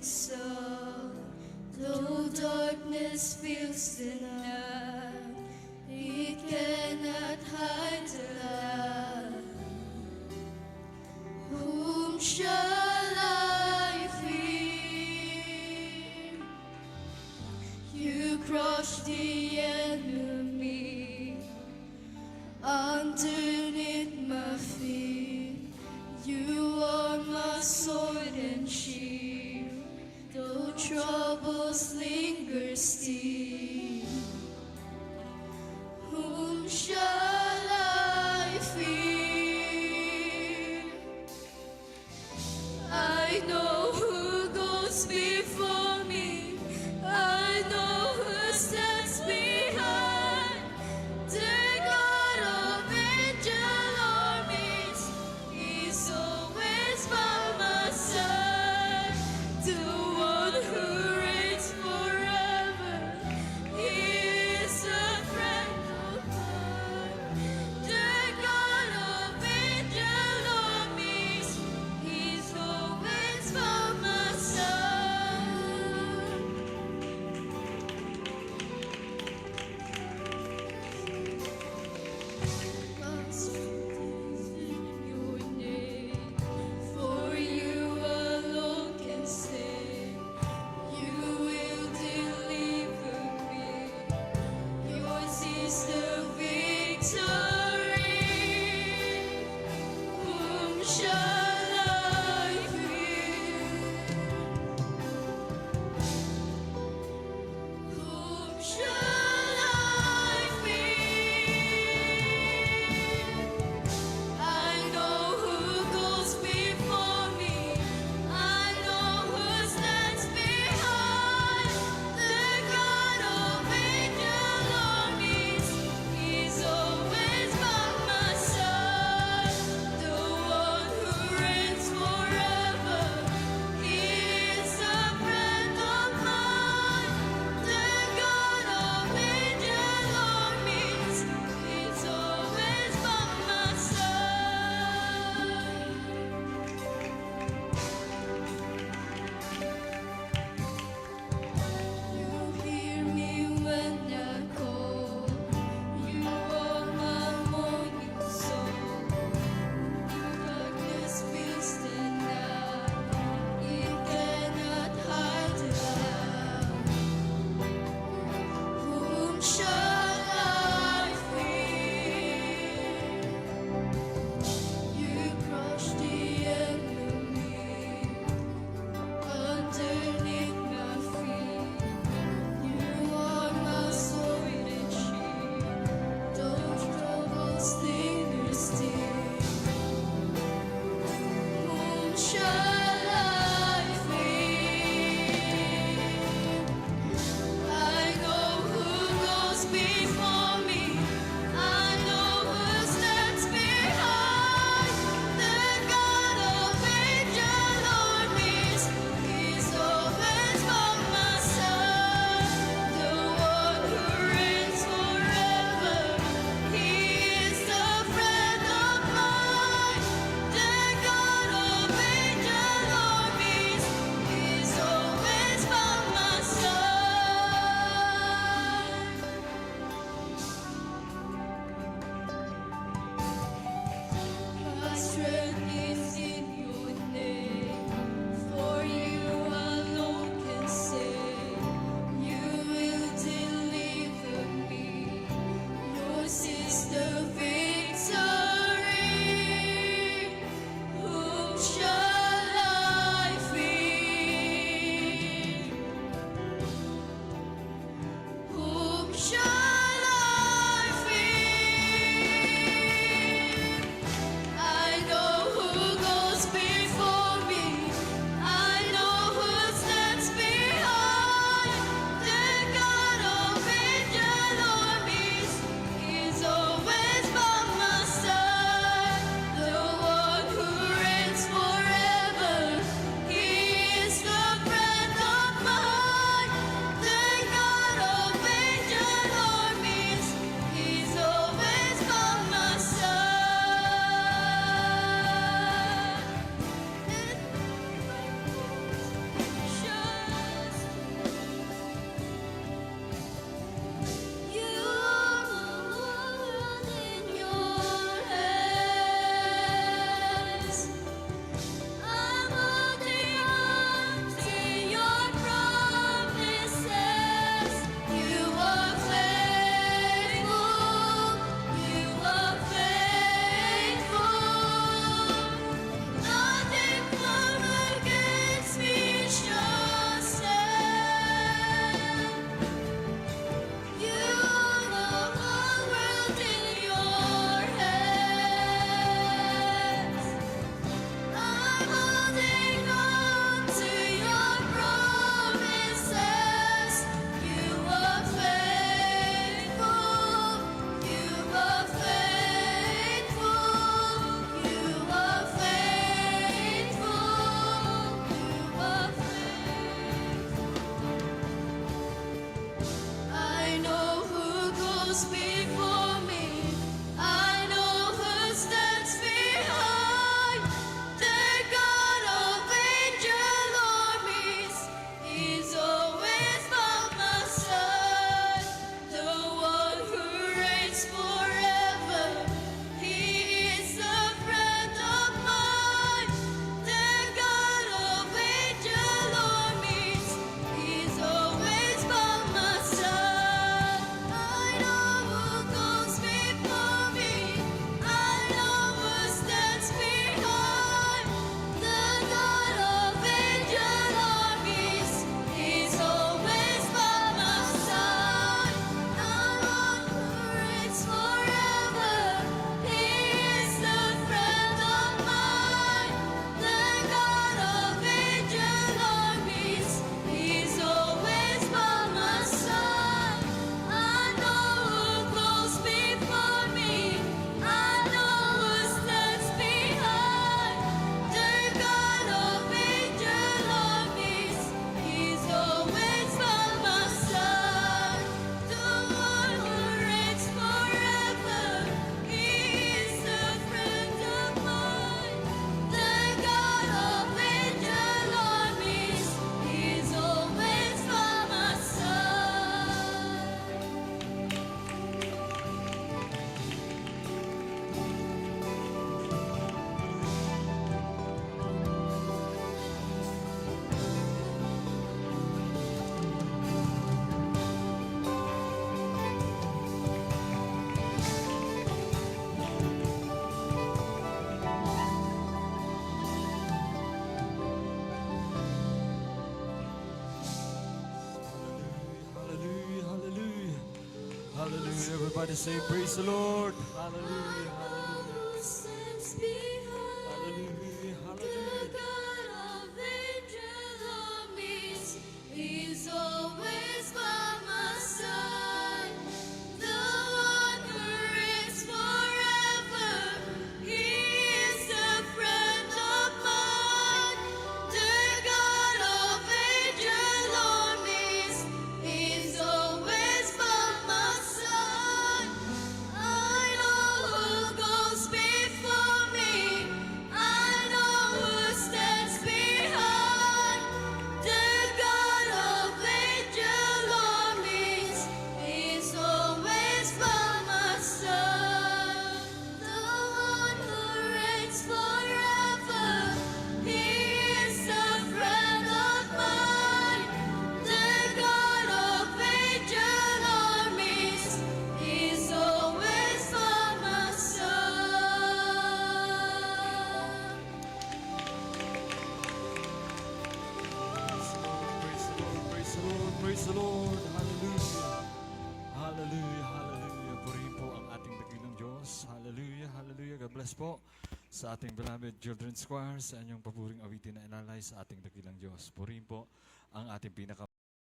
sun. Though darkness fills the night, it cannot hide the light. Whom shall I fear? You crush the enemy underneath my feet. You are my sword and shield, though troubles linger still. Whom shall I fear? I know who goes before me. I know who stands behind. The God of angel armies is always by my side. The one who reigns forever, He is a friend of mine. Hallelujah. Everybody say, praise the Lord. Hallelujah. Hallelujah. Who stands behind Hallelujah. the Hallelujah. God of angel armies? He's always by my side. The one who reigns forever. He is a friend of mine. The God of angel armies is always by my side. I know who goes before me. I know who stands behind. The God of angel armies is always by my side. The one who reigns forever. He is a friend of mine. The God of angel armies is always by my side. Praise the Lord. Praise the Lord. Praise the Lord. Hallelujah. Hallelujah. Hallelujah. Purihin po ang ating dakilang Diyos. Hallelujah. Hallelujah. God bless po sa ating beloved children's choir sa inyong paboring awitin na inalay sa ating dakilang Diyos. Purihin po ang ating pinaka